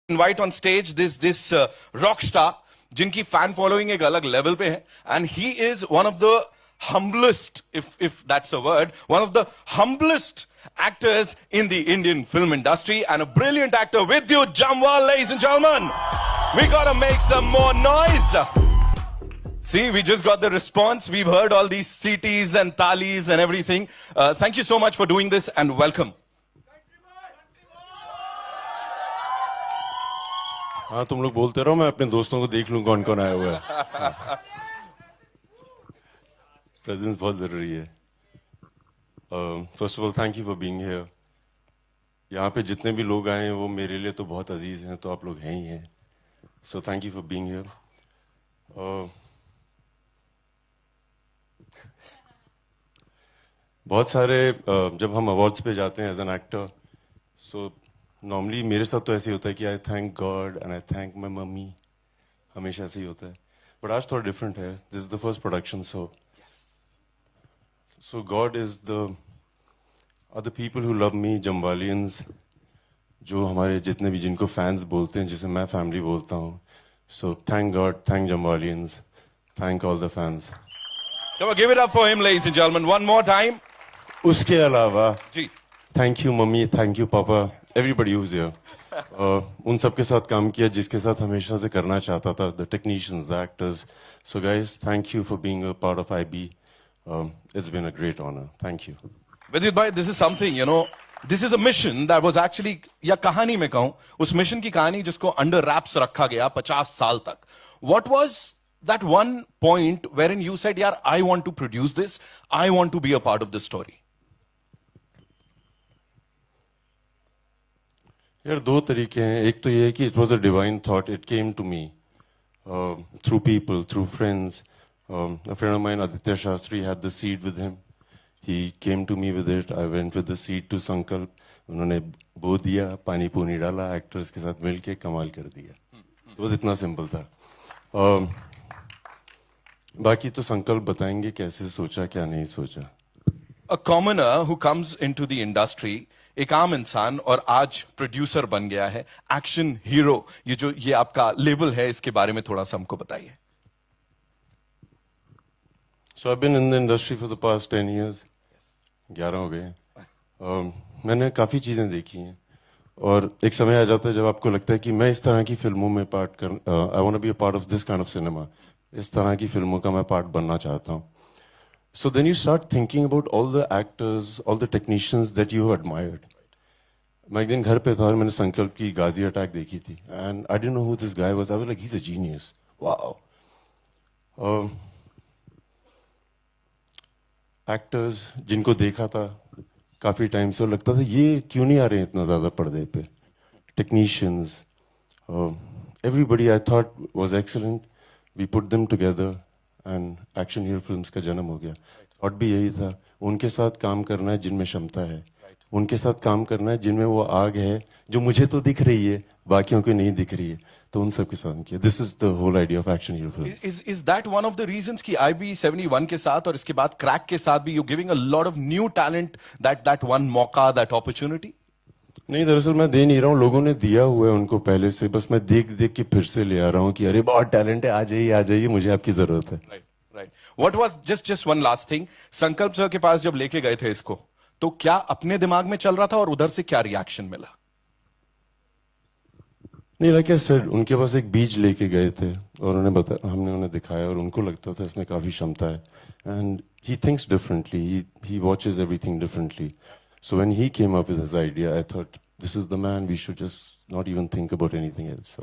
invite on stage this rock star जिनकी fan following एक अलग level पे है, and he is one of the humblest, if that's a word, one of the humblest actors in the Indian film industry, and a brilliant actor. With you, Jamwal, ladies and gentlemen. We gotta make some more noise. See, we just got the response. We've heard all these CTs and talis and everything. Thank you so much for doing this, and welcome. हाँ, तुम लोग बोलते रहो, मैं अपने दोस्तों को देख लूं कौन कौन आया हुआ है. प्रेजेंस बहुत जरूरी है. First of all thank you for being here. यहाँ पे जितने भी लोग आए हैं वो मेरे लिए तो बहुत अजीज हैं, तो आप लोग हैं ही हैं. So thank you for being here. बहुत सारे जब हम अवार्ड्स पे जाते हैं as an actor, so normally मेरे साथ तो ऐसे ही होता है कि I thank God and I thank my mummy. हमेशा ऐसे ही होता है, बट आज थोड़ा डिफरेंट है. This is the first production, so God is the people who love me, Jamwalians, जो हमारे जितने भी जिनको फैंस बोलते हैं, जिसे मैं फैमिली बोलता हूँ. So thank God, thank Jamwalians, thank all the fans. Come on, give it up for him, ladies and gentlemen, one more time. उसके अलावा जी, thank you mummy, thank you papa, everybody who's here. उन सब के साथ काम किया जिसके साथ हमेशा से करना चाहता था, the technicians, the actors. So guys, thank you for being a part of IB. It's been a great honor. Thank you. Vidyut bhai, this is something, this is a mission that was actually, या कहानी में कहूं, उस mission की कहानी जिसको under raps रखा गया 50 साल तक. What was that one point wherein you said, यार, I want to produce this, I want to be a part of this story? यार दो तरीके हैं. एक तो ये है कि it was a divine thought. It came to me through people, through friends. A friend of mine, Aditya Shastri, had the seed with him. He came to me with it. I went with the seed to Sankalp. उन्होंने बो दिया, पानी पूनी डाला, actors के साथ मिलके कमाल कर दिया. बस इतना सिंपल था. बाकी तो संकल्प बताएंगे कैसे सोचा, क्या नहीं सोचा. A commoner who comes into the industry, एक आम इंसान और आज प्रोड्यूसर बन गया है, एक्शन हीरो, ये आपका लेबल है, इसके बारे में थोड़ा सा हमको बताइए. So I've been in the industry for the past 10 years. 11 हो गए. मैंने काफ़ी चीज़ें देखी हैं, और एक समय आ जाता है जब आपको लगता है कि मैं इस तरह की फिल्मों में पार्ट कर, I want to be a part of this kind of cinema. इस तरह की फिल्मों का मैं पार्ट बनना चाहता हूँ. So then you start thinking about all the actors, all the technicians that you have admired. मैं एक दिन घर पे था और मैंने संकल्प की गाजी अटैक देखी थी, and I didn't know who this guy was. I was like, he's a genius. Wow. Actors जिनको देखा था काफ़ी टाइम से, लगता था ये क्यों नहीं आ रहे हैं इतना ज़्यादा पर्दे पे. Technicians, everybody I thought was excellent. We put them together and action hero films का जन्म हो गया. थॉट भी यही था, उनके साथ काम करना है जिनमें क्षमता है, उनके साथ काम करना है जिनमें वो आग है जो मुझे तो दिख रही है, बाकियों को नहीं दिख रही है, तो उन सब के साथ किया. This is the whole idea of action hero films. Is that one of the reasons कि IB 71 के साथ और इसके बाद क्रैक के साथ भी you giving a lot of new talent that one मौका, that opportunity? नहीं, दरअसल मैं दे नहीं रहा हूँ, लोगों ने दिया हुआ है उनको पहले से. बस मैं देख देख के फिर से ले आ रहा हूँ कि अरे बहुत टैलेंट है, आ जाइए, मुझे आपकी जरूरत है. Right. What was just one last thing, संकल्प सर के पास जब लेके गए थे इसको, तो क्या अपने दिमाग में चल रहा था और उधर से क्या रिएक्शन मिला? नहीं, लाइक आई सेड, उनके पास एक बीज लेके गए थे और हमने उन्हें दिखाया, और उनको लगता था इसमें काफी क्षमता है. And he thinks differently, he watches everything differently. So when he came up with his idea, I thought this is the man, we should just not even think about anything else. So.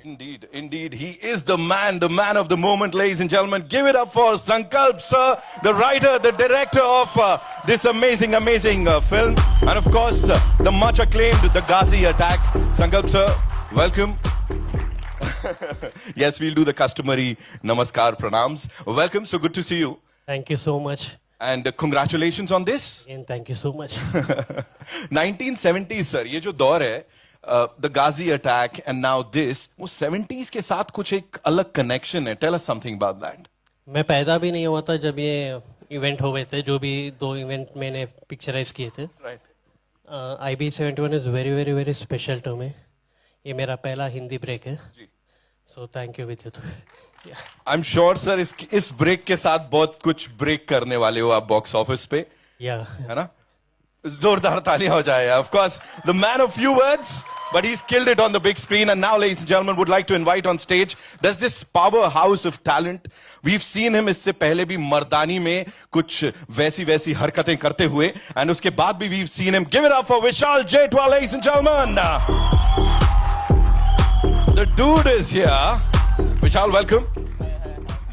Indeed, he is the man of the moment, ladies and gentlemen. Give it up for Sankalp sir, the writer, the director of this amazing film, and of course the much acclaimed The Ghazi Attack. Sankalp sir, welcome. Yes, we'll do the customary namaskar pranams. Welcome, so good to see you. Thank you so much. And congratulations on this. And thank you so much. 1970s sir, ये जो दौर है, the Ghazi attack and now this, वो 70s के साथ कुछ एक अलग कनेक्शन है. Tell us something about that. मैं पैदा भी नहीं हुआ था जब ये इवेंट हो गए थे, जो भी 2 इवेंट मैंने पिक्चराइज किए थे. Right. IB 71 is very very very special to me. ये मेरा पहला हिंदी ब्रेक है सो थैंक यू विद्युत आई एम श्योर सर इस ब्रेक के साथ बहुत कुछ ब्रेक करने वाले हो आप बॉक्स ऑफिस पे, या है ना? जोरदार तालियां हो जाए. Of course, the man of few words, but he's killed it on the big screen. And now, ladies and gentlemen, would like to invite on stage. There's this powerhouse of talent. We've seen him इससे पहले भी मर्दानी में कुछ वैसी हरकतें करते हुए, and उसके बाद भी we've seen him. Give it up for Vishal Jaitwal, ladies and gentlemen. The dude is here. Vishal, welcome.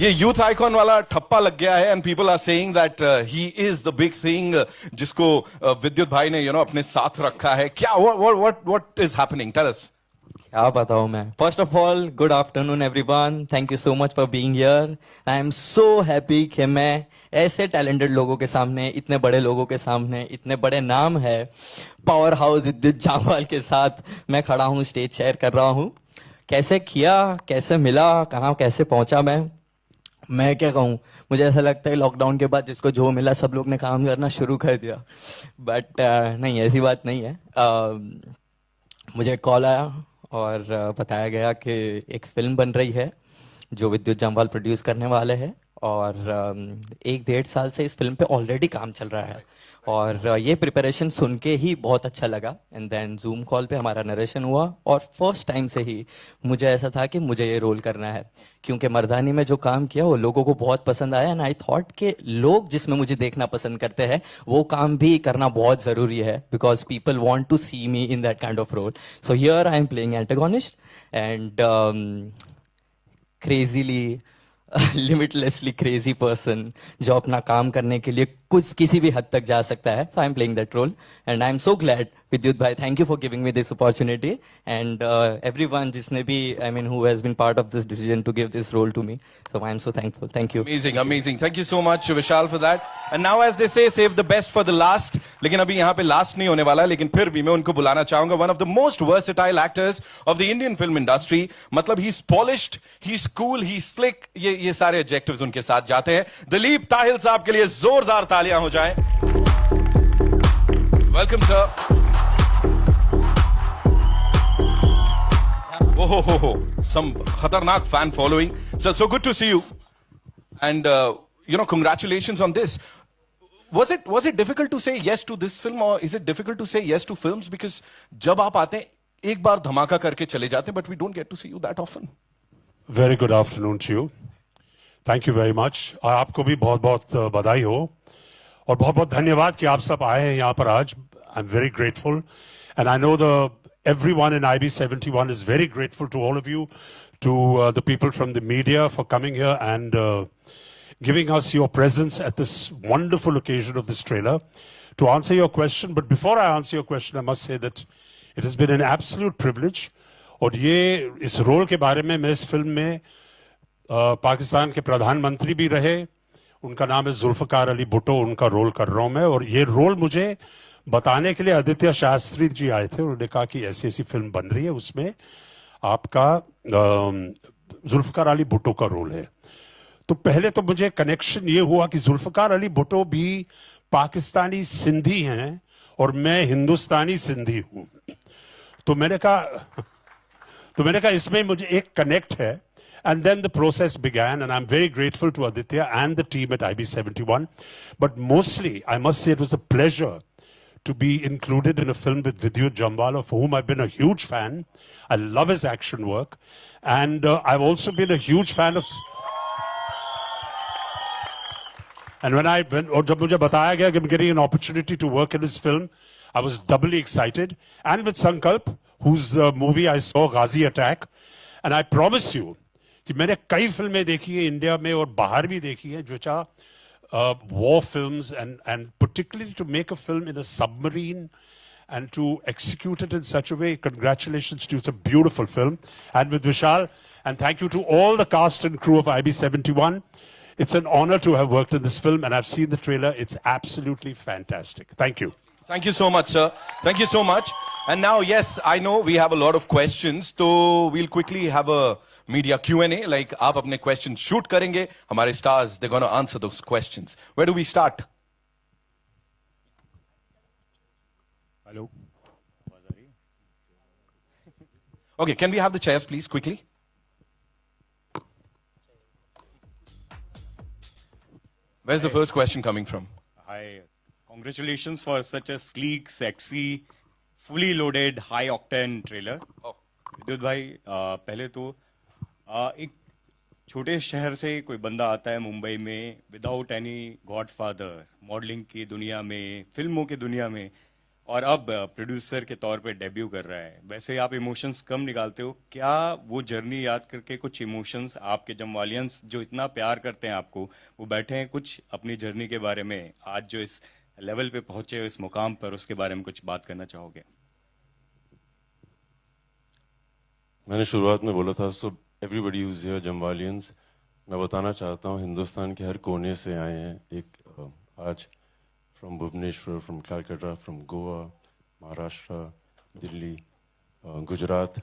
ये यूथ आइकॉन वाला ठप्पा लग गया है and people are saying that he is the big thing जिसको विद्युत भाई ने अपने साथ रखा है. क्या what is happening? Tell us. क्या बताऊं मैं. First of all good afternoon everyone. Thank you so much for being here. I am so happy कि मैं ऐसे टैलेंटेड लोगों के सामने, इतने बड़े लोगों के सामने, इतने बड़े नाम है पावर हाउस विद्युत जामवाल के साथ मैं खड़ा हूँ, स्टेज शेयर कर रहा हूँ. कैसे किया, कैसे मिला, कहाँ कैसे पहुंचा मैं क्या कहूँ. मुझे ऐसा लगता है लॉकडाउन के बाद जिसको जो मिला सब लोग ने काम करना शुरू कर दिया. बट नहीं, ऐसी बात नहीं है. मुझे कॉल आया और बताया गया कि एक फिल्म बन रही है जो विद्युत जामवाल प्रोड्यूस करने वाले हैं और 1-1.5 साल से इस फिल्म पे ऑलरेडी काम चल रहा है और ये प्रिपरेशन सुन के ही बहुत अच्छा लगा. एंड देन जूम कॉल पे हमारा नरेशन हुआ और फर्स्ट टाइम से ही मुझे ऐसा था कि मुझे ये रोल करना है क्योंकि मर्दानी में जो काम किया वो लोगों को बहुत पसंद आया. एंड आई थॉट कि लोग जिसमें मुझे देखना पसंद करते हैं वो काम भी करना बहुत ज़रूरी है because people want to see me in that kind of role. So here I am playing antagonist and crazily limitlessly crazy person जो अपना काम करने के लिए कुछ किसी भी हद तक जा सकता है. So I am playing that role and I am so glad. Vidyut भाई, thank you for giving me this opportunity and everyone जिसने भी I mean who has been part of this decision to give this role to me. So I am so thankful. Thank you. Amazing. Thank you so much, Vishal, for that. And now, as they say, save the best for the last. लेकिन अभी यहाँ पे last नहीं होने वाला, लेकिन फिर भी मैं उनको बुलाना चाहूंगा. One of the most versatile actors of the Indian film industry. मतलब he's polished, he's cool, he's slick. ये सारे adjectives उनके साथ जाते हैं. दिलीप ताहिल साहब के लिए जोरदार तालियां हो जाएं. Welcome, sir. Oh, some khatarnak fan following. So good to see you. And congratulations on this. Was it difficult to say yes to this film or is it difficult to say yes to films because जब आप आते हैं एक बार धमाका करके चले जाते हैं but we don't get to see you that often. Very good afternoon to you. Thank you very much. और आपको भी बहुत-बहुत बधाई हो और बहुत-बहुत धन्यवाद कि आप सब आए हैं यहाँ पर आज. I'm very grateful and I know everyone in IB71 is very grateful to all of you, to the people from the media for coming here and giving us your presence at this wonderful occasion of this trailer. To answer your question, but before I answer your question, I must say that it has been an absolute privilege. और ये इस role के बारे में मैं इस film में पाकिस्तान के प्रधानमंत्री भी रहे, उनका नाम है जुल्फकार अली भुट्टो, उनका रोल कर रहा हूँ मैं. और ये रोल मुझे बताने के लिए आदित्य शास्त्री जी आए थे. उन्होंने कहा कि ऐसी ऐसी फिल्म बन रही है, उसमें आपका जुल्फकार अली भुट्टो का रोल है. तो पहले तो मुझे कनेक्शन ये हुआ कि जुल्फकार अली भुट्टो भी पाकिस्तानी सिंधी हैं और मैं हिंदुस्तानी सिंधी हूं. तो मैंने कहा इसमें मुझे एक कनेक्ट है. And then the process began, and I'm very grateful to Aditya and the team at IB71. But mostly, I must say it was a pleasure to be included in a film with Vidyut Jamwal, of whom I've been a huge fan. I love his action work. And I've also been a huge fan of... And जब मुझे बताया गया कि I'm getting an opportunity to work in this film, I was doubly excited. And with Sankalp, whose movie I saw, Ghazi Attack. And I promise you, कि मैंने कई फिल्में देखी है इंडिया में और बाहर भी देखी है, which are war films and particularly to make a film in a submarine and to execute it in such a way. Congratulations to you. It's a beautiful film. And with Vishal, and thank you to all the cast and crew of IB71. It's an honor to have worked in this film, and I've seen the trailer. It's absolutely fantastic. Thank you. Thank you so much, sir. Thank you so much. And now, yes, I know we have a lot of questions, so we'll quickly have a media Q&A. Like, आप अपने questions shoot करेंगे, हमारे stars, they're going to answer those questions. Where do we start? Hello. Okay, can we have the chairs, please, quickly? Where's the first question coming from? Hi, congratulations for such a sleek, sexy, fully loaded, high-octane trailer. विद्युत भाई पहले तो एक छोटे शहर से कोई बंदा आता है मुंबई में विदाउट एनी गॉडफादर, मॉडलिंग की दुनिया में, फिल्मों की दुनिया में, और अब प्रोड्यूसर के तौर पे डेब्यू कर रहा है. वैसे आप इमोशंस कम निकालते हो, क्या वो जर्नी याद करके कुछ इमोशंस आपके जमवालियंस जो इतना प्यार करते हैं आपको, वो बैठे हैं कुछ अपनी जर्नी के बारे में, आज जो इस लेवल पे पहुंचे हो, इस मुकाम पर, उसके बारे में कुछ बात करना चाहोगे? मैंने शुरुआत में बोला था, सो एवरीबडी हुज हियर जमवालियंस, मैं बताना चाहता हूँ हिंदुस्तान के हर कोने से आए हैं. एक आज from Bhubaneswar, from Calcutta, from Goa, Maharashtra, Delhi, Gujarat,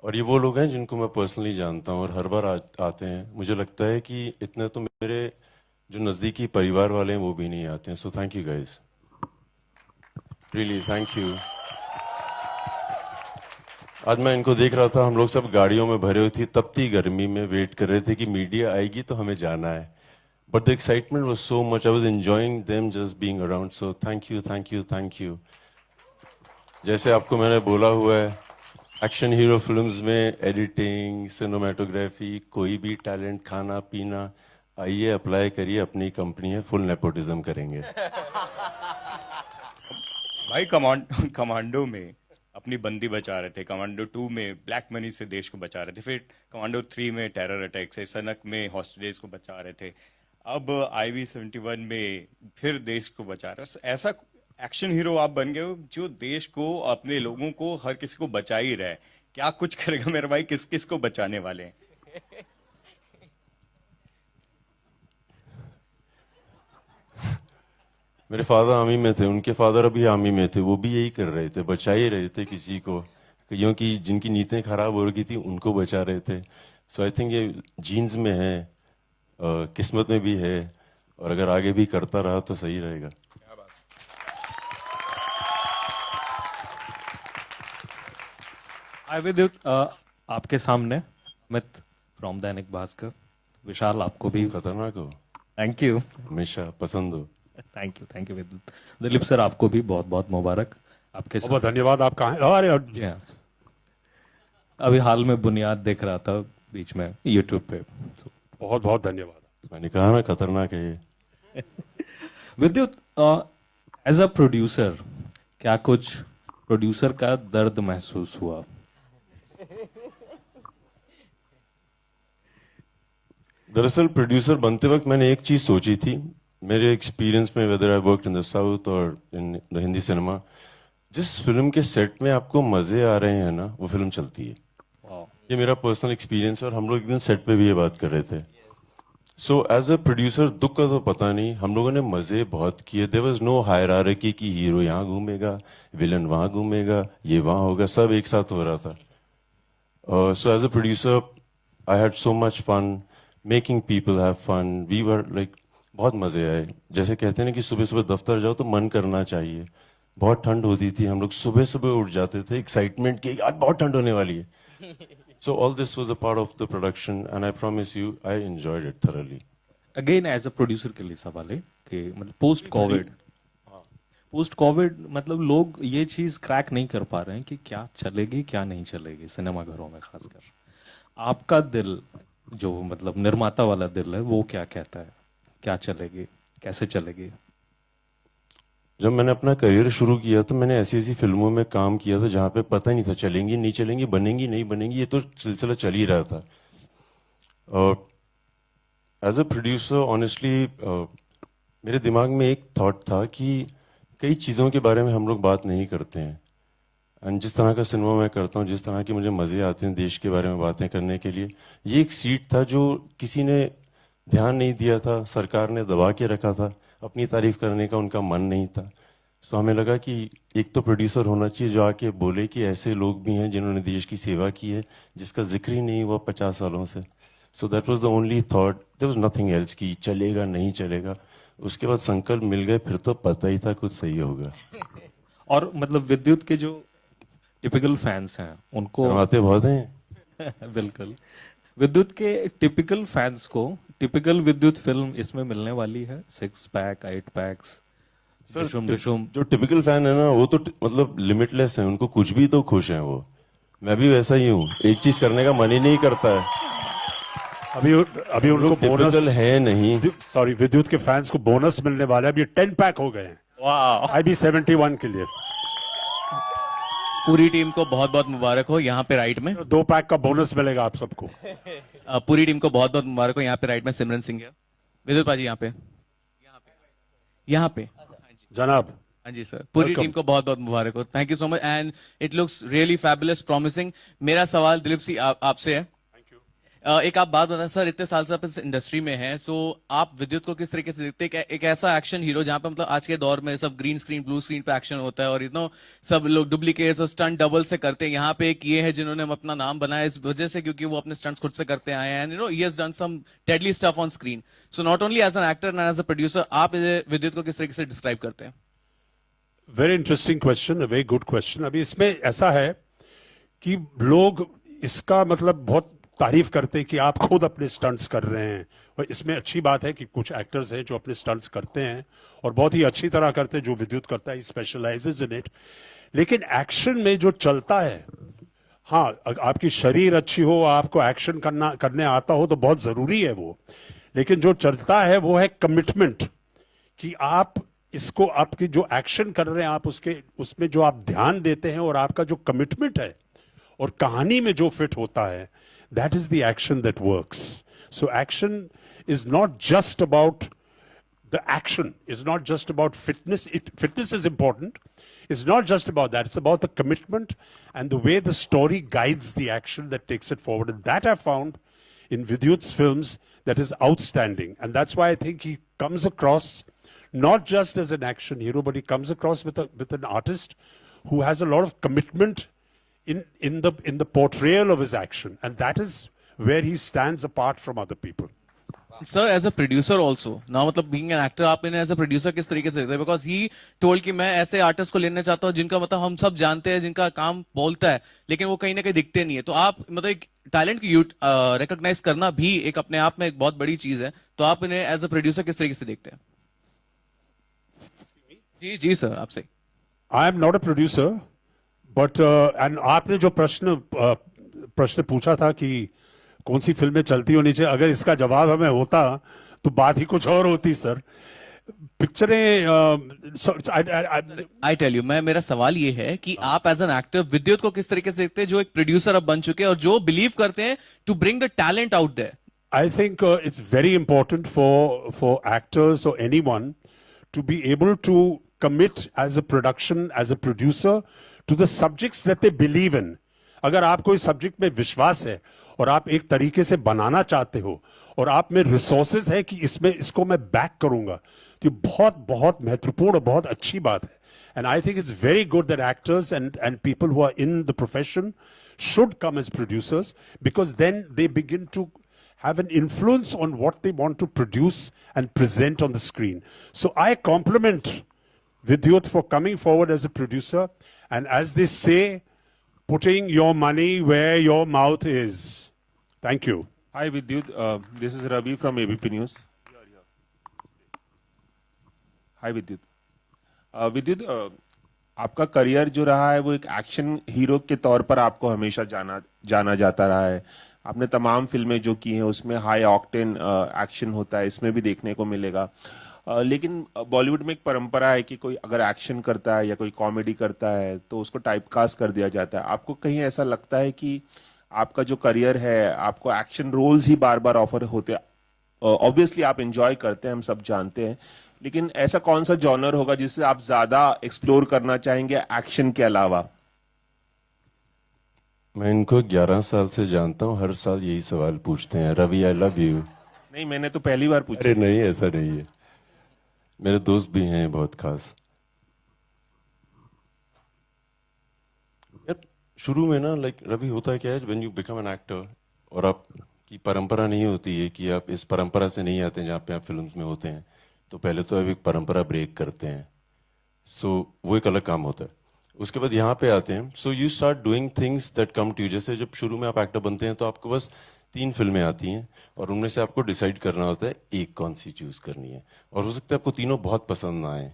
और ये वो लोग हैं जिनको मैं पर्सनली जानता हूँ और हर बार आते हैं. मुझे लगता है कि इतने तो मेरे जो नज़दीकी परिवार वाले हैं वो भी नहीं आते हैं. So thank you guys, really thank you. आज मैं इनको देख रहा था, हम लोग सब गाड़ियों में भरे हुए थे, तपती गर्मी में वेट कर रहे थे कि मीडिया आएगी तो हमें जाना है. But the excitement was so much, I was enjoying them just being around. So thank you, thank you, thank you. जैसे आपको मैंने बोला हुआ है, एक्शन हीरो फिल्म्स में एडिटिंग, सिनेमेटोग्राफी, कोई भी टैलेंट, खाना पीना, आइए अप्लाई करिए, अपनी कंपनी है, फुल नेपोटिज्म करेंगे. भाई कमांडो में अपनी बंदी बचा रहे थे, कमांडो 2 में ब्लैक मनी से देश को बचा रहे थे, फिर कमांडो 3 में टेरर अटैक से, सनक में हॉस्टेजेस को बचा रहे थे, अब IV-71 में फिर देश को बचा रहे हो. ऐसा एक्शन हीरो आप बन गए हो जो देश को, अपने लोगों को, हर किसी को बचा ही रहा है. क्या कुछ करेगा मेरे भाई, किस किस को बचाने वाले हैं? मेरे फादर आर्मी में थे, उनके फादर अभी आर्मी में थे, वो भी यही कर रहे थे, बचा ही रहे थे किसी को, कईयों की जिनकी नीयतें खराब हो रही थी उनको बचा रहे थे. सो आई थिंक ये जीन्स में है, किस्मत में भी है, और अगर आगे भी करता रहा तो सही रहेगा. हाय विद्युत, आपके सामने अमित फ्रॉम दैनिक भास्कर. विशाल, आपको भी खतरनाक हो, थैंक यू. हमेशा पसंद हो. थैंक यू विद्युत. दिलीप सर, आपको भी बहुत बहुत मुबारक. आपके बहुत धन्यवाद. आप कहाँ हैं? अरे Yes. अभी हाल में बुनियाद देख रहा था बीच में यूट्यूब पे. बहुत बहुत धन्यवाद. मैंने कहा ना खतरनाक है ये. विद्युत, एज अ प्रोड्यूसर, क्या कुछ प्रोड्यूसर का दर्द महसूस हुआ? दरअसल प्रोड्यूसर बनते वक्त मैंने एक चीज सोची थी, मेरे एक्सपीरियंस में, whether I worked in the south और इन द हिंदी सिनेमा, जिस फिल्म के सेट में आपको मजे आ रहे हैं ना, वो फिल्म चलती है. ये मेरा पर्सनल एक्सपीरियंस है, और हम लोग एक दिन सेट पे भी ये बात कर रहे थे. सो एज अ प्रोड्यूसर दुख का तो पता नहीं, हम लोगों ने मजे बहुत किए. देयर वाज नो हायरार्की कि हीरो यहाँ घूमेगा, विलन वहाँ घूमेगा, ये वहाँ होगा, सब एक साथ हो रहा था. So as a producer I had so much fun making people have fun. We were like, बहुत मजे आए. जैसे कहते हैं ना कि सुबह सुबह दफ्तर जाओ तो मन करना चाहिए. बहुत ठंड होती थी, हम लोग सुबह सुबह उठ जाते थे, एक्साइटमेंट की आज बहुत ठंड होने वाली है. So all this was a part of the production, and I promise you, I enjoyed it thoroughly. Again as a producer के लिए सवाल है कि मतलब पोस्ट कोविड मतलब लोग ये चीज क्रैक नहीं कर पा रहे हैं कि क्या चलेगी क्या नहीं चलेगी सिनेमाघरों में. खासकर आपका दिल, जो मतलब निर्माता वाला दिल है, वो क्या कहता है, क्या चलेगी, कैसे चलेगी? जब मैंने अपना करियर शुरू किया तो मैंने ऐसी ऐसी फिल्मों में काम किया था जहाँ पे पता ही नहीं था चलेंगी नहीं चलेंगी, बनेंगी नहीं बनेंगी, ये तो सिलसिला चल ही रहा था. एज अ प्रोड्यूसर ऑनेस्टली मेरे दिमाग में एक थॉट था कि कई चीज़ों के बारे में हम लोग बात नहीं करते हैं. एंड जिस तरह का सिनेमा मैं करता हूँ, जिस तरह के मुझे मज़े आते हैं देश के बारे में बातें करने के लिए, ये एक सीट था जो किसी ने ध्यान नहीं दिया था, सरकार ने दबा के रखा था, अपनी तारीफ करने का उनका मन नहीं था. सो हमें लगा कि एक तो प्रोड्यूसर होना चाहिए जो आके बोले कि ऐसे लोग भी हैं जिन्होंने देश की सेवा की है, जिसका जिक्र ही नहीं हुआ 50 सालों से. So that was the only thought, there was nothing else कि चलेगा नहीं चलेगा. उसके बाद संकल्प मिल गए, फिर तो पता ही था कुछ सही होगा. और मतलब विद्युत के जो टिपिकल फैंस हैं उनको शर्माते बहुत हैं। बिल्कुल। विद्युत के टिपिकल फैंस को टिपिकल विद्युत फिल्म इसमें मिलने वाली है, 6 पैक 8 पैक्स सर रिशुम। जो टिपिकल फैन है ना वो तो मतलब लिमिटलेस है, उनको कुछ भी तो खुश हैं वो। मैं भी वैसा ही हूँ, एक चीज करने का मन ही नहीं करता है। अभी उनको बोनस टिपिकल है नहीं। सॉरी, विद्युत के फैंस को बोनस मिलने वाला है। अभी 10 पैक हो गए हैं वाह। IB 71 के लिए। पूरी टीम को बहुत बहुत मुबारक हो। यहाँ पे राइट में 2 पैक का बोनस मिलेगा आप सबको। पूरी टीम को बहुत बहुत मुबारक हो। यहाँ पे राइट में सिमरन सिंह है, विद्युत पाजी यहाँ पे यहाँ पे। जनाब, हाँ जी सर, पूरी Welcome. टीम को बहुत बहुत मुबारक हो। Thank you so much and it looks really fabulous, promising. मेरा सवाल दिलीप सिंह आपसे है। एक आप बात बताएं सर, इतने साल से आप इस इंडस्ट्री में हैं, सो आप विद्युत को किस तरीके से देखते हैं? एक ऐसा एक्शन हीरो जहां पे मतलब आज के दौर में सब ग्रीन स्क्रीन ब्लू स्क्रीन पे एक्शन होता है और सब लोग डुप्लीकेट्स और स्टंट डबल से करते हैं। यहाँ पे एक ये है जिन्होंने अपना नाम बनाया इस वजह से क्योंकि वो अपने स्टंट्स खुद से करते आए हैं, he has done some deadly stuff on screen. So not only as an actor and as a producer, आप विद्युत को किस तरीके से डिस्क्राइब करते हैं? Very interesting question, very good question. अभी इसमें ऐसा है कि लोग इसका मतलब बहुत तारीफ करते हैं कि आप खुद अपने स्टंट्स कर रहे हैं, और इसमें अच्छी बात है कि कुछ एक्टर्स हैं जो अपने स्टंट्स करते हैं और बहुत ही अच्छी तरह करते हैं, जो विद्युत करता है, स्पेशलाइजेज इन इट। लेकिन एक्शन में जो चलता है, हाँ, आपकी शरीर अच्छी हो, आपको एक्शन करने आता हो तो बहुत जरूरी है वो, लेकिन जो चलता है वो है कमिटमेंट, कि आप इसको, आपकी जो एक्शन कर रहे हैं आप उसमें जो आप ध्यान देते हैं और आपका जो कमिटमेंट है और कहानी में जो फिट होता है, that is the action that works. So action is not just about the action, is not just about fitness. Fitness is important. It's not just about that. It's about the commitment and the way the story guides the action that takes it forward. And that I found in Vidyut's films that is outstanding. And that's why I think he comes across not just as an action hero, but he comes across with an artist who has a lot of commitment in the portrayal of his action, and that is where he stands apart from other people. Sir as a producer also ना, मतलब being an actor, आप इन्हें as a producer किस तरीके से देखते हैं? Because he told कि मैं ऐसे आर्टिस्ट को लेना चाहता हूँ जिनका मतलब हम सब जानते हैं, जिनका काम बोलता है लेकिन वो कहीं ना कहीं दिखते नहीं है। तो आप मतलब एक टैलेंट की रिकॉग्नाइज करना भी एक अपने आप में एक बहुत बड़ी चीज है, तो आप इन्हें एज अ प्रोड्यूसर किस तरीके से देखते हैं? जी जी सर, आपसे। I am not a producer, but and आपने जो प्रश्न पूछा था कि कौन सी फिल्में चलती होनी चाहिए, अगर इसका जवाब हमें होता तो बात ही कुछ और होती सर। पिक्चरें आई टेल यू, मेरा सवाल ये है कि आप एज एन एक्टर विद्युत को किस तरीके से देखते हैं, जो एक प्रोड्यूसर अब बन चुके हैं और जो बिलीव करते हैं to bring the talent out there? I think it's very important for actors or anyone to be able to commit as a production, as a producer, to the subjects that they believe in. अगर आप कोई subject में विश्वास है और आप एक तरीके से बनाना चाहते हो और आप में रिसोर्सेज है कि इसको मैं बैक करूंगा, तो ये बहुत बहुत महत्वपूर्ण और बहुत अच्छी बात है. And I think it's very good that actors and people who are in the profession should come as producers, because then they begin to have an influence on what they want to produce and present on the screen. So I compliment Vidyut for coming forward as a producer, and as they say, putting your money where your mouth is. Thank you. Hi Vidyut, this is Ravi from ABP News. Hi Vidyut. Vidyut, आपका career जो रहा है वो एक action hero के तौर पर आपको हमेशा जाना जाता रहा है. आपने तमाम फिल्में जो की हैं उसमें हाई ऑक्टेन एक्शन होता है, इसमें भी देखने को मिलेगा. लेकिन बॉलीवुड में एक परंपरा है कि कोई अगर एक्शन करता है या कोई कॉमेडी करता है तो उसको टाइपकास्ट कर दिया जाता है. आपको कहीं ऐसा लगता है कि आपका जो करियर है आपको एक्शन रोल्स ही बार बार ऑफर होते हैं? ऑब्वियसली आप एंजॉय करते हैं, हम सब जानते हैं, लेकिन ऐसा कौन सा जॉनर होगा जिससे आप ज्यादा एक्सप्लोर करना चाहेंगे एक्शन के अलावा? मैं इनको 11 साल से जानता हूँ, हर साल यही सवाल पूछते हैं, रवि आई लव यू. नहीं, मैंने तो पहली बार पूछा. अरे नहीं, ऐसा नहीं है, मेरे दोस्त भी हैं बहुत खास. यार शुरू में ना लाइक रवि होता है क्या है, when you become an actor और आपकी परंपरा नहीं होती है कि आप इस परंपरा से नहीं आते हैं जहाँ पे आप फिल्म में होते हैं, तो पहले तो आप एक परंपरा ब्रेक करते हैं. सो वो एक अलग काम होता है. उसके बाद यहाँ पे आते हैं, so you start doing things that come to you. जैसे जब शुरू में आप एक्टर बनते हैं तो आपको बस 3 फिल्में आती हैं और उनमें से आपको डिसाइड करना होता है एक कौन सी चूज करनी है, और हो सकता है आपको तीनों बहुत पसंद ना आए।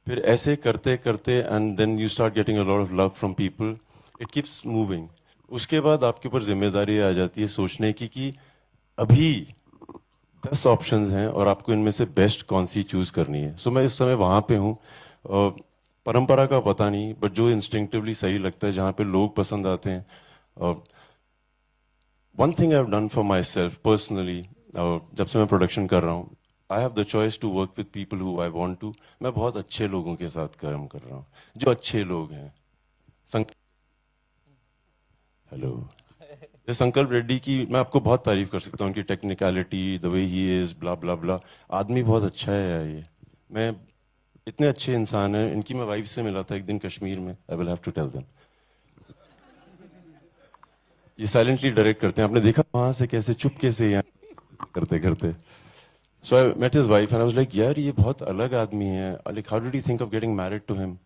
फिर ऐसे करते करते and then you start getting a lot of love from people, it keeps moving. उसके बाद आपके ऊपर जिम्मेदारी आ जाती है सोचने की कि अभी 10 ऑप्शंस हैं और आपको इनमें से बेस्ट कौन सी चूज करनी है। सो मैं इस समय वहां पे हूँ, परंपरा का पता नहीं, बट जो इंस्टिंक्टिवली सही लगता है, जहाँ पे लोग पसंद आते हैं। One thing I have done for my self personally, जब से मैं प्रोडक्शन कर रहा हूँ, I have the choice to work with people who I want to. मैं बहुत अच्छे लोगों के साथ काम कर रहा हूँ, जो अच्छे लोग हैं। हेलो, जैसे संकल्प रेड्डी की मैं आपको बहुत तारीफ कर सकता हूँ, उनकी technicality, the way he is, blah blah blah. आदमी बहुत अच्छा है यार। ये मैं इतने अच्छे इंसान हैं। इनकी मैं वाइफ से मिला था एक दिन कश्मीर में, I will have to tell them. ये साइलेंटली डायरेक्ट करते हैं, आपने देखा वहां से कैसे चुपके से यहाँ करते करते। So I met his wife and I was like, यार ये बहुत अलग आदमी है, like how did you think of getting married to him?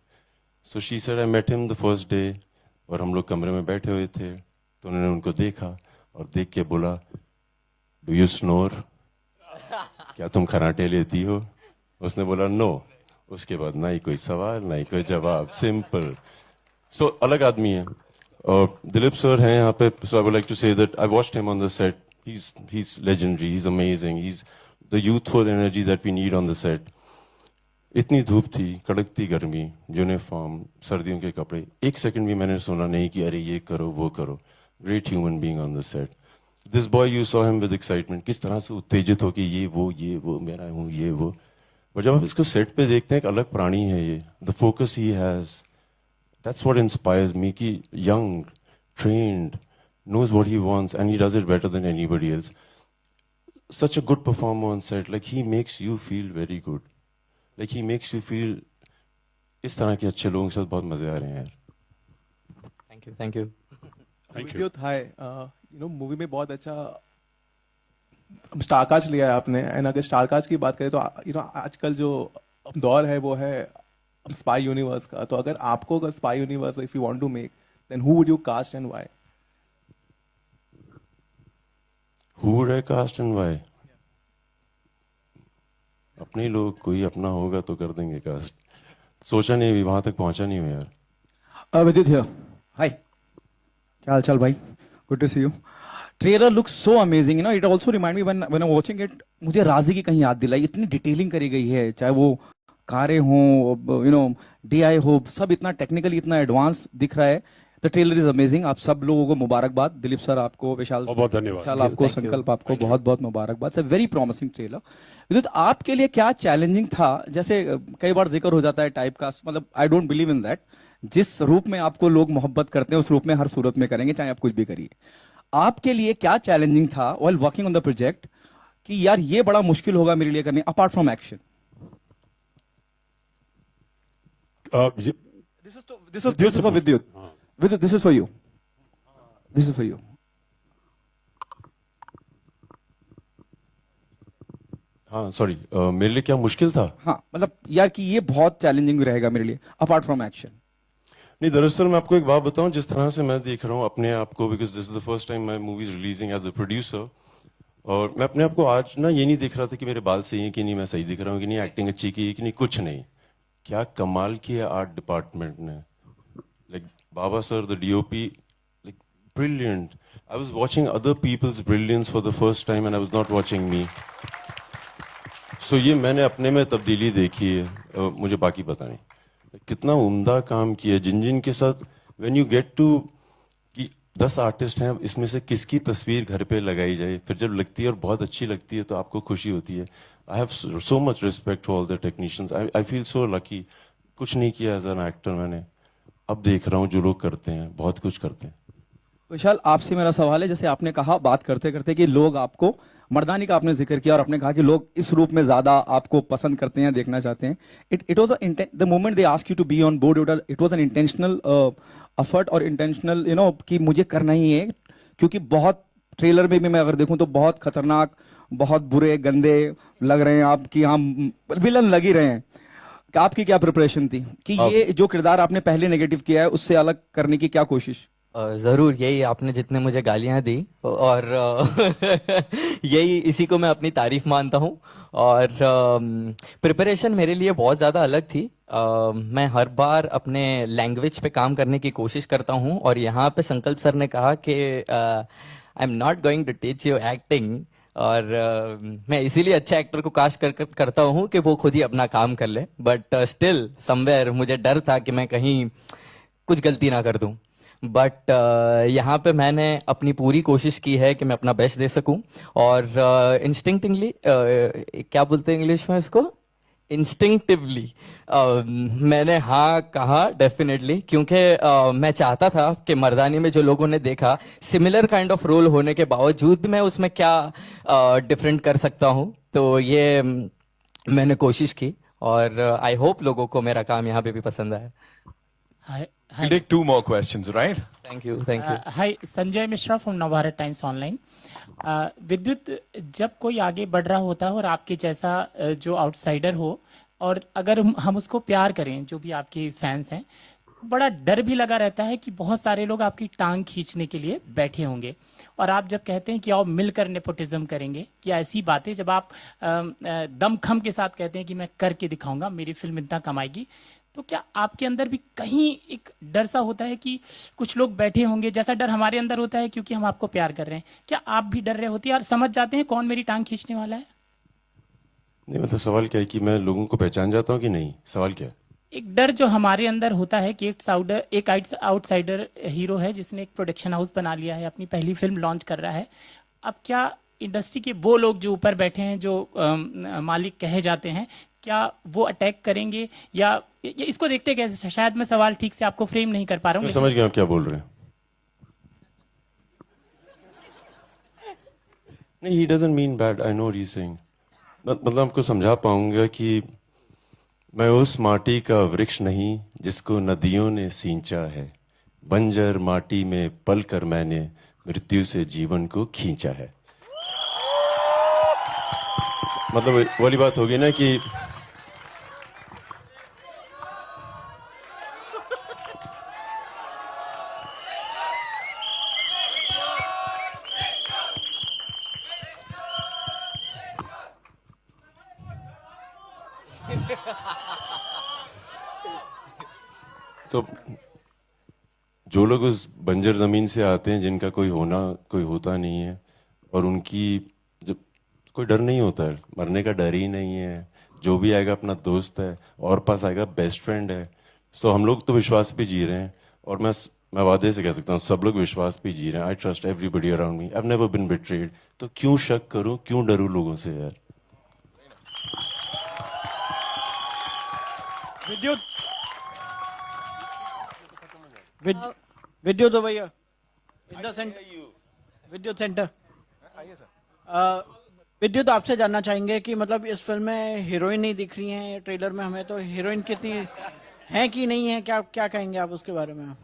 So she said I met him the first day, और हम लोग कमरे में बैठे हुए थे, तो उन्होंने उनको देखा और देख के बोला, डू यू स्नोर? क्या तुम खराटे लेती हो? उसने बोला नो। उसके बाद ना ही कोई सवाल ना ही कोई जवाब, सिंपल। सो अलग आदमी है। और दिलीप सर हैं यहाँ पे, so I would like to say that I watched him on the set, he's legendary, he's amazing, he's the youthful energy that we need on the set. इतनी धूप थी, कड़कती गर्मी, यूनिफॉर्म, सर्दियों के कपड़े, एक सेकंड भी मैंने सुना नहीं कि अरे ये करो वो करो। Great human being on the set. This boy, you saw him with excitement, किस तरह से उत्तेजित हो कि ये वो मेरा हूँ, ये वो। और जब आप इसको सेट पे देखते हैं, एक अलग प्राणी है ये। The focus he has, that's what inspires me, कि young, trained, knows what he wants and he does it better than anybody else. Such a good performer on set, like he makes you feel very good, like he makes you feel इस तरह के अच्छे लोगों के साथ बहुत मजे आ रहे हैं यार। Thank you, thank you. Thank you. विद्युत, हाय। यू नो मूवी में बहुत अच्छा स्टारकास्ट लिया है आपने, एंड अगर स्टारकास्ट की बात करें तो यू नो आजकल जो दौर है वो है स्पाई यूनिवर्स का। तो अगर आपको अगर spy universe if you want to make, then who would you cast and why? Who would I cast and why? अपने ही लोग, कोई अपना होगा तो कर देंगे कास्ट। सोचा नहीं, अभी वहां तक पहुंचा नहीं हूं यार। विद्युत हियर, हाय, क्या हाल चाल भाई? Good to see you. Trailer looks so amazing, you know, it also remind me when I watching it, मुझे राजी की कहीं याद दिलाई। इतनी डिटेलिंग करी गई है, चाहे वो कारें हों, यू नो, डीआई हो, सब इतना टेक्निकली इतना एडवांस दिख रहा है। The trailer is amazing. आप सब लोगों को मुबारकबाद। दिलीप सर आपको, विशाल बहुत धन्यवाद। विशाल आपको, संकल्प आपको बहुत बहुत मुबारकबाद। Sir very promising trailer. विद्युत, आपके लिए क्या चैलेंजिंग था? जैसे कई बार जिक्र हो जाता है टाइप का, मतलब I don't believe in that. जिस रूप में आपको लोग मोहब्बत करते हैं उस रूप में हर सूरत में करेंगे, चाहे आप कुछ भी करिए। आपके लिए क्या चैलेंजिंग था while working on the project, कि यार ये बड़ा मुश्किल होगा मेरे लिए करने, apart from action? This is for Vidyut. Vidyut, this is for you. This is for you. हाँ सॉरी, मेरे लिए क्या मुश्किल था? हाँ, मतलब यार कि ये बहुत चैलेंजिंग रहेगा मेरे लिए अपार्ट फ्रॉम एक्शन। नहीं, दरअसल मैं आपको एक बात बताऊं, जिस तरह से मैं देख रहा हूँ अपने आप को, because this is the first time my movie is releasing as a producer, और मैं अपने आप को आज ना ये नहीं देख रहा था कि मेरे बाल सही है कि नहीं, मैं सही दिख रहा हूँ कि नहीं, एक्टिंग अच्छी की है कि नहीं, कुछ नहीं। क्या कमाल किया आर्ट डिपार्टमेंट ने, like Baba sir the DOP, like brilliant. I was watching other people's brilliance for the first time and I was not watching me. So ये मैंने अपने में तब्दीली देखी है, मुझे बाकी पता नहीं कितना उम्दा काम किया जिन जिन के साथ। व्हेन यू गेट टू कि 10 आर्टिस्ट हैं, इसमें से किसकी तस्वीर घर पे लगाई जाए, फिर जब लगती है और बहुत अच्छी लगती है तो आपको खुशी होती है। I have so much respect for all the technicians. I feel so lucky. कुछ नहीं किया एज एन एक्टर मैंने, अब देख रहा हूँ जो लोग करते हैं, बहुत कुछ करते हैं। विशाल, आपसे मेरा सवाल है, जैसे आपने कहा बात करते करते कि लोग आपको, मर्दानी का आपने जिक्र किया और आपने कहा कि लोग इस रूप में ज्यादा आपको पसंद करते हैं, देखना चाहते हैं। It was the moment they ask you to be on board, it was an intentional effort और इंटेंशनल, यू नो, कि मुझे करना ही है, क्योंकि बहुत ट्रेलर में भी मैं अगर देखूं तो बहुत खतरनाक, बहुत बुरे, गंदे लग रहे हैं आप, कि हाँ विलन लग ही रहे हैं। आपकी क्या प्रिपरेशन थी कि ये जो किरदार आपने पहले नेगेटिव किया है उससे अलग करने की क्या कोशिश? जरूर, यही आपने जितने मुझे गालियां दी और यही इसी को मैं अपनी तारीफ मानता हूँ। और प्रिपरेशन मेरे लिए बहुत ज़्यादा अलग थी। मैं हर बार अपने लैंग्वेज पे काम करने की कोशिश करता हूँ और यहाँ पे संकल्प सर ने कहा कि I am not going to teach you acting, और मैं इसीलिए अच्छा एक्टर को कास्ट करता हूँ कि वो खुद ही अपना काम कर ले। बट स्टिल समवेयर मुझे डर था कि मैं कहीं कुछ गलती ना कर दूं। बट यहाँ पे मैंने अपनी पूरी कोशिश की है कि मैं अपना बेस्ट दे सकूं। और इंस्टिंक्टिवली क्या बोलते हैं इंग्लिश में इसको, इंस्टिंक्टिवली मैंने हाँ कहा डेफिनेटली, क्योंकि मैं चाहता था कि मर्दानी में जो लोगों ने देखा सिमिलर काइंड ऑफ रोल होने के बावजूद भी मैं उसमें क्या डिफरेंट कर सकता हूँ। तो ये मैंने कोशिश की और आई होप लोगों को मेरा काम यहाँ पे भी पसंद आया। We'll take 2 more questions, right? Thank you, thank you. Hi, Sanjay Mishra from Navbharat times online. विद्युत, जब कोई आगे बढ़ रहा होता है और आपके जैसा जो आउटसाइडर हो और अगर हम उसको प्यार करें, जो भी आपके फैंस हैं, बड़ा डर भी लगा रहता है कि बहुत सारे लोग आपकी टांग खींचने के लिए बैठे होंगे। और आप जब कहते हैं कि आओ मिलकर नेपोटिज्म करेंगे, या ऐसी बातें जब आप दमखम के साथ कहते हैं कि मैं करके दिखाऊंगा, मेरी फिल्म इतना कमाएगी, तो क्या आपके अंदर भी कहीं एक डर सा होता है कि कुछ लोग बैठे होंगे, जैसा डर हमारे अंदर होता है क्योंकि हम आपको प्यार कर रहे हैं? क्या आप भी डर रहे होते हैं और समझ जाते हैं कौन मेरी टांग खींचने वाला है? नहीं, मतलब सवाल क्या है कि मैं लोगों को पहचान जाता हूँ कि नहीं, सवाल क्या है? एक डर जो हमारे अंदर होता है कि एक आउटसाइडर हीरो है जिसने एक प्रोडक्शन हाउस बना लिया है, अपनी पहली फिल्म लॉन्च कर रहा है। अब क्या इंडस्ट्री के वो लोग जो ऊपर बैठे हैं, जो मालिक कहे जाते हैं, क्या वो अटैक करेंगे या इसको देखते कैसे? शायद मैं सवाल ठीक से आपको फ्रेम नहीं कर पा रहा हूँ। मैं समझ गया आप क्या बोल रहे हैं। नहीं, he doesn't mean bad. I know what he's saying. मतलब आपको समझा पाऊंगा कि मैं उस माटी का वृक्ष नहीं जिसको नदियों ने सींचा है, बंजर माटी में पल कर मैंने मृत्यु से जीवन को खींचा है। मतलब वाली बात होगी ना कि तो जो लोग उस बंजर जमीन से आते हैं, जिनका कोई होता नहीं है, और उनकी जब कोई डर नहीं होता है, मरने का डर ही नहीं है, जो भी आएगा अपना दोस्त है, और पास आएगा बेस्ट फ्रेंड है। तो हम लोग तो विश्वास पे जी रहे हैं, और मैं वादे से कह सकता हूँ सब लोग विश्वास पे जी रहे हैं। I trust everybody around me, I have never been betrayed. तो क्यों शक करूं, क्यों डरूं लोगों से यार? विद्युत हो भैया, विद्युत सेंटर। विद्युत, आपसे जानना चाहेंगे कि मतलब इस फिल्म में हीरोइन नहीं दिख रही है ट्रेलर में हमें, तो हीरोइन कितनी है कि नहीं है, क्या कहेंगे आप उसके बारे में?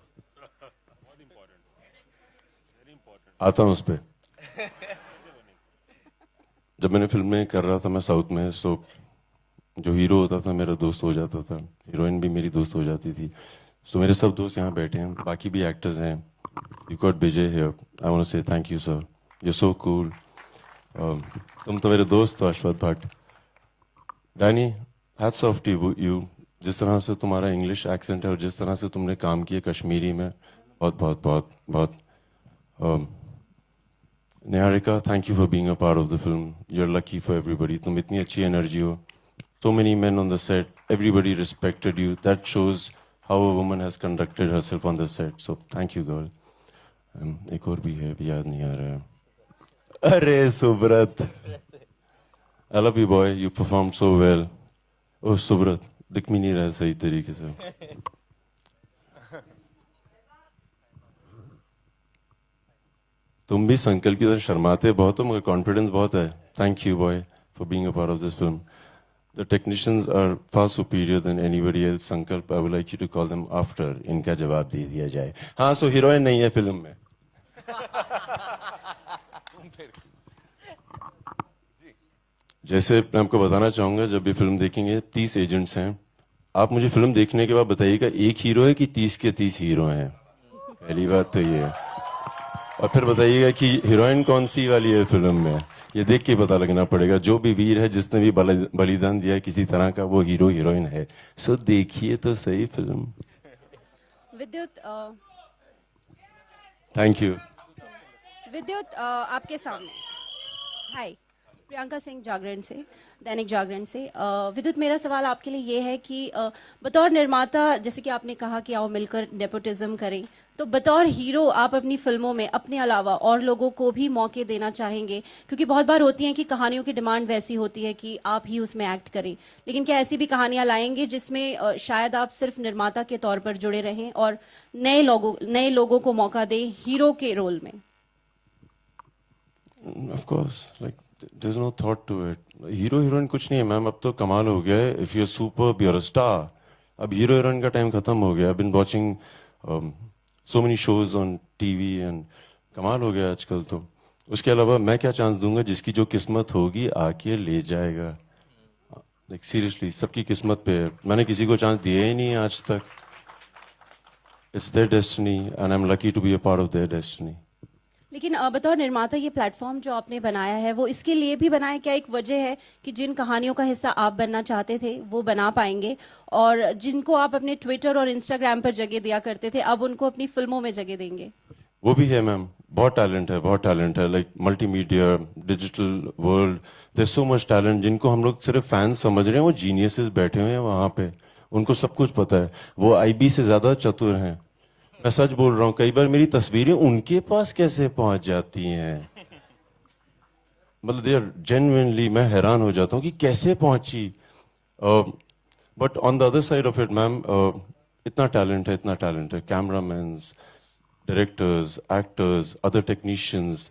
आता हूँ उस पे। जब मैंने फिल्म में कर रहा था मैं साउथ में, सो जो हीरो होता था मेरा दोस्त हो जाता था, हीरोइन भी मेरी दोस्त हो जाती थी। सो मेरे सब दोस्त यहाँ बैठे हैं, बाकी भी एक्टर्स हैं। You got Vijay here, I want to say thank you sir, you so cool. तुम तो मेरे दोस्त हो Ashwath Bhatt. Danny, hats off to you, जिस तरह से तुम्हारा इंग्लिश एक्सेंट है और जिस तरह से तुमने काम किया कश्मीरी में, बहुत बहुत बहुत बहुत। Niharika, thank you for being a part of the film, you are lucky for everybody. तुम इतनी अच्छी एनर्जी हो, so many men on the set, everybody respected you. That shows how a woman has conducted herself on the set. So thank you, girl. एक और भी है, भी याद नहीं आ रहा है। अरे Subrat, I love you boy, you performed so well. Oh Subrat, दिख भी नहीं रहा है सही तरीके से। तुम भी संकल्प की तरह शर्माते बहुत हो, मगर कॉन्फिडेंस बहुत है। Thank you boy for being a part of this film. The technicians are far superior than anybody else. संकल्प, I would like you to call them after. इनका जवाब दे दिया जाए। हाँ, सो हीरोइन नहीं है फिल्म में। जैसे मैं आपको बताना चाहूंगा, जब भी फिल्म देखेंगे 30 एजेंट्स हैं, आप मुझे फिल्म देखने के बाद बताइएगा एक हीरो है कि 30 के 30 हीरो हैं। पहली बात तो ये है। और फिर बताइएगा कि हीरोइन कौन सी वाली है फिल्म में, ये देख के पता लगना पड़ेगा। जो भी वीर है, जिसने भी बलिदान दिया है किसी तरह का, वो हीरो हीरोइन है। सो देखिए तो सही फिल्म। विद्युत थैंक यू। विद्युत आपके सामने। हाय, प्रियंका सिंह जागरण से, दैनिक जागरण से। विद्युत, मेरा सवाल आपके लिए ये है कि बतौर निर्माता, जैसे कि आपने कहा कि आओ मिलकर नेपोटिज्म करें, तो बतौर हीरो आप अपनी फिल्मों में अपने अलावा और लोगों को भी मौके देना चाहेंगे? क्योंकि बहुत बार होती है कि कहानियों की डिमांड वैसी होती है कि आप ही उसमें एक्ट करें, लेकिन क्या ऐसी भी कहानियां लाएंगे जिसमें शायद आप सिर्फ निर्माता के तौर पर जुड़े रहें और नए लोगों को मौका दें हीरो के रोल में? Of course, like there is no thought to it. Hero heroine कुछ नहीं है मैम, अब तो कमाल हो गया है। If you are superb, you are a star. अब हीरो हीरोइन का टाइम खत्म हो गया। I been watching so many shows on TV and कमाल हो गया आजकल तो। उसके अलावा मैं क्या चांस दूंगा? जिसकी जो किस्मत होगी आके ले जाएगा। लाइक सीरियसली, सबकी किस्मत पे है। मैंने किसी को चांस दिया ही नहीं है आज तक। It's their destiny and I am lucky to be a part of their destiny. लेकिन बतौर निर्माता ये प्लेटफॉर्म जो आपने बनाया है वो इसके लिए भी बनाया, क्या एक वजह है कि जिन कहानियों का हिस्सा आप बनना चाहते थे वो बना पाएंगे, और जिनको आप अपने ट्विटर और इंस्टाग्राम पर जगह दिया करते थे अब उनको अपनी फिल्मों में जगह देंगे? वो भी है मैम, बहुत टैलेंट है, बहुत टैलेंट है। Like multimedia, digital world, there so much talent. जिनको हम लोग सिर्फ फैंस समझ रहे हैं, वो जीनियसेस बैठे हुए हैं वहां पे। उनको सब कुछ पता है। वो आईबी से ज्यादा चतुर हैं। मैं सच बोल रहा हूँ, कई बार मेरी तस्वीरें उनके पास कैसे पहुंच जाती हैं, मतलब दे आर जेन्युइनली, मैं हैरान हो जाता हूँ कि कैसे पहुंची। But on the other side of it ma'am, इतना टैलेंट है, इतना टैलेंट है। कैमरामैन्स, डायरेक्टर्स, एक्टर्स, अदर टेक्नीशियंस,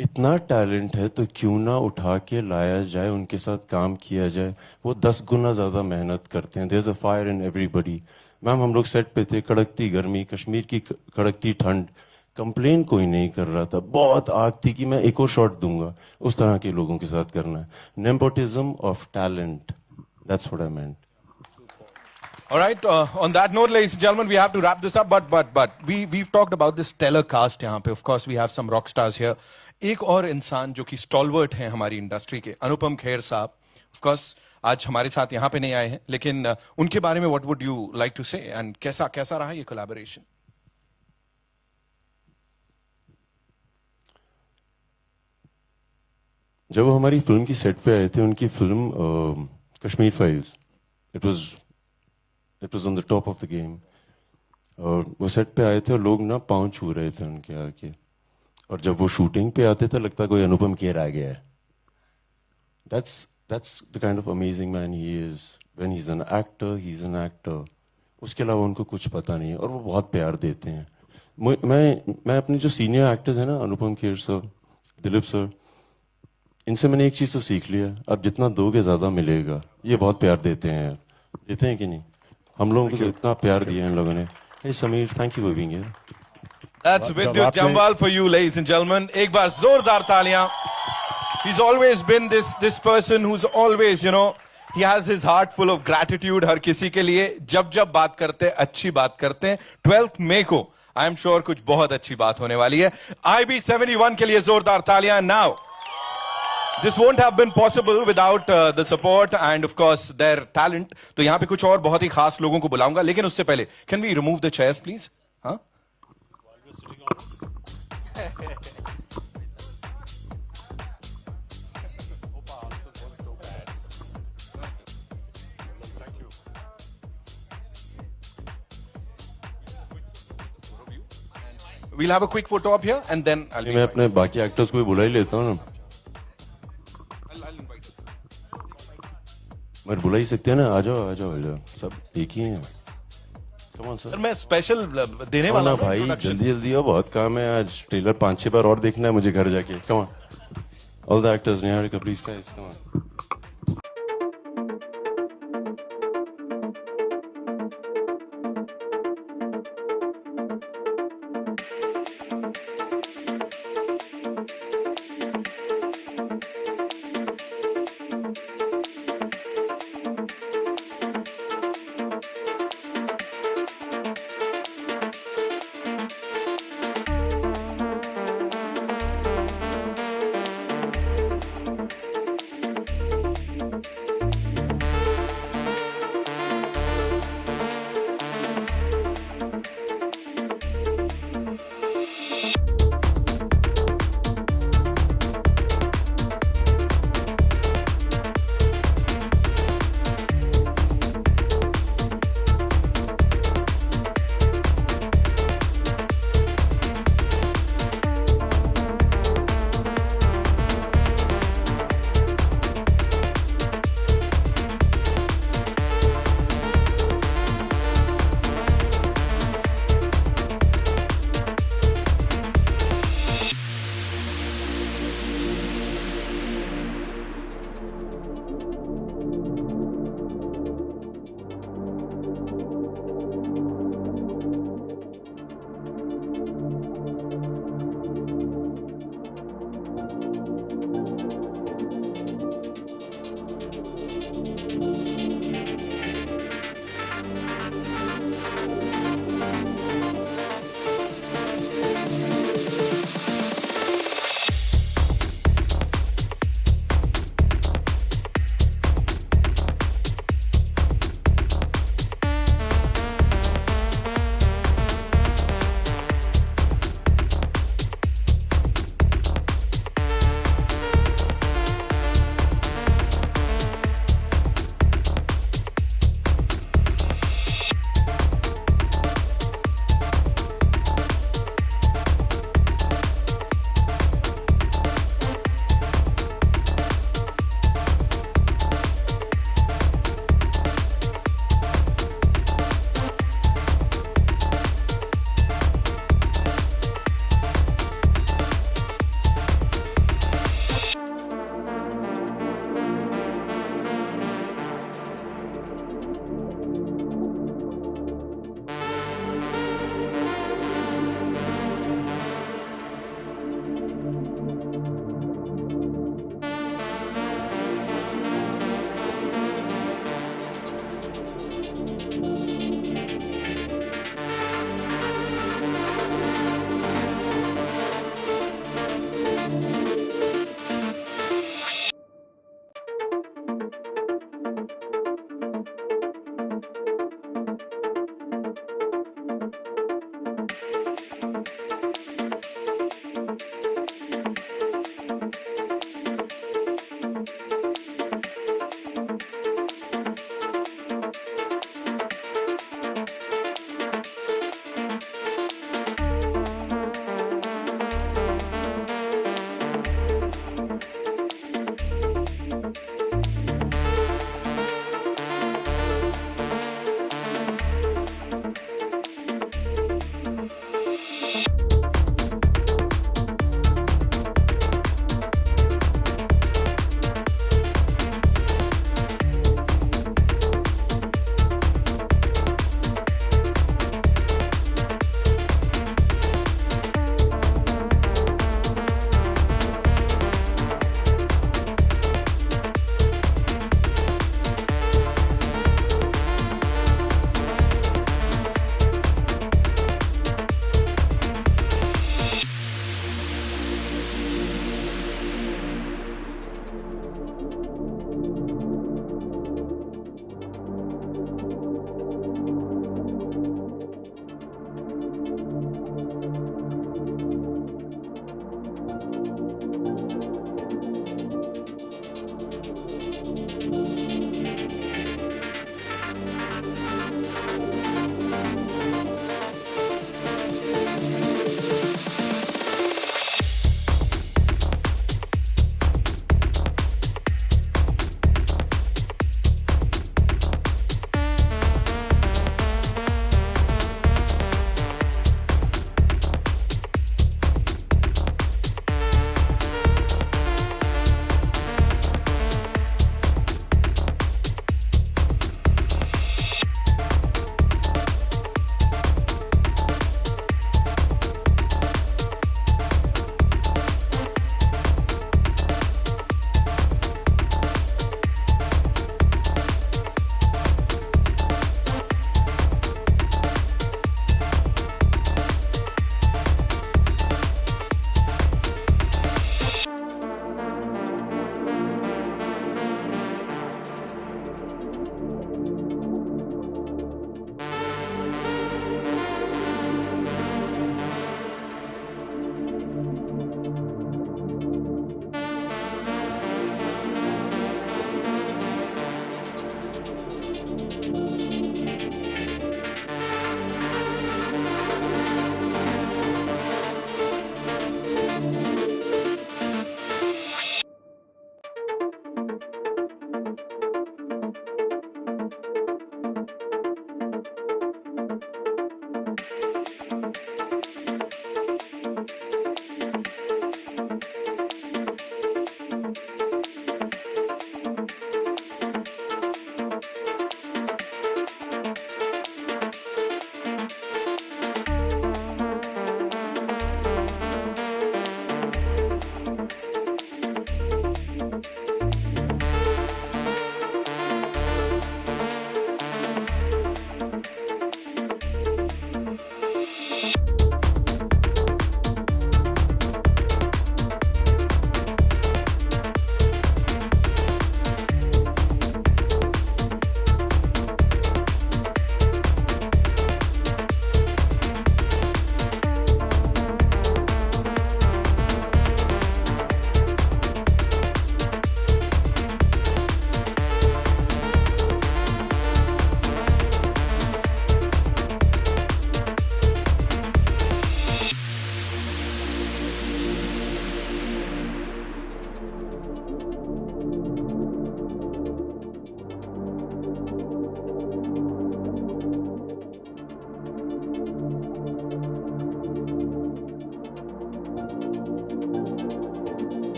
इतना टैलेंट है तो क्यों ना उठा के लाया जाए, उनके साथ काम किया जाए। वो 10 गुना ज्यादा मेहनत करते हैं। There is a fire in everybody. Ma'am हम लोग सेट पे थे, कड़कती गर्मी, कश्मीर की कड़कती ठंड, कंप्लेन कोई नहीं कर रहा था। बहुत आग थी कि मैं एक और शॉट दूंगा। उस तरह के लोगों के साथ करना है। Nepotism of talent, that's what I meant. All right. On that note, ladies and gentlemen, we have to wrap this up. But we've talked about this stellar cast यहाँ पे. Of course, we have some rock stars here. एक और इंसान जो कि stalwart हैं हमारी industry के, अनुपम खेर साहब. Of course, आज हमारे साथ यहाँ पे नहीं आए हैं, लेकिन उनके बारे में what would you like to say and कैसा रहा ये collaboration? जब वो हमारी फिल्म की सेट पे आए थे, उनकी film Kashmir files, it was on the top of the game. और वो सेट पे आए थे और लोग ना पांव छू रहे थे उनके आके। और जब वो शूटिंग पे आते थे, लगता कोई अनुपम खेर आ गया है। That's the kind of amazing man he is. When he's an actor, he's an actor. उसके अलावा उनको कुछ पता नहीं है और वो बहुत प्यार देते हैं। मैं अपने जो सीनियर एक्टर्स हैं ना, अनुपम खेर सर, दिलीप सर, इनसे मैंने एक चीज तो सीख लिया, अब जितना दोगे ज्यादा मिलेगा। ये बहुत प्यार देते हैं यार। देते हैं कि नहीं? हम लोगों को इतना प्यार दिया इन लोगों ने। Hey Samir, thank you for being here. That's Vidyut Jamwal for you, ladies and gentlemen. एक बार जोरदार तालियां. He's always been this person who's always, you know, he has his heart full of gratitude हर किसी के लिए. जब बात करते हैं, अच्छी बात करते हैं. 12th May को I am sure कुछ बहुत अच्छी बात होने वाली है. IB71 के लिए जोरदार तालियां. Now, this won't have been possible without the support and of course their talent. तो यहाँ पे कुछ और बहुत ही खास लोगों को बुलाऊंगा, लेकिन उससे पहले can we remove the chairs please? हाँ? We'll have a quick photo up here and then I'll be मैं अपने बाकी एक्टर्स को भी बुला ही लेता हूँ ना। मैं बुला ही सकते हैं ना। आ जाओ, सब एक ही हैं। Come on sir. सर मैं स्पेशल देने वाला हूँ भाई, जल्दी हो, बहुत काम है आज। ट्रेलर 5-6 बार और देखना है मुझे घर जाके। Come on. All the actors, Niharika, please guys, come on.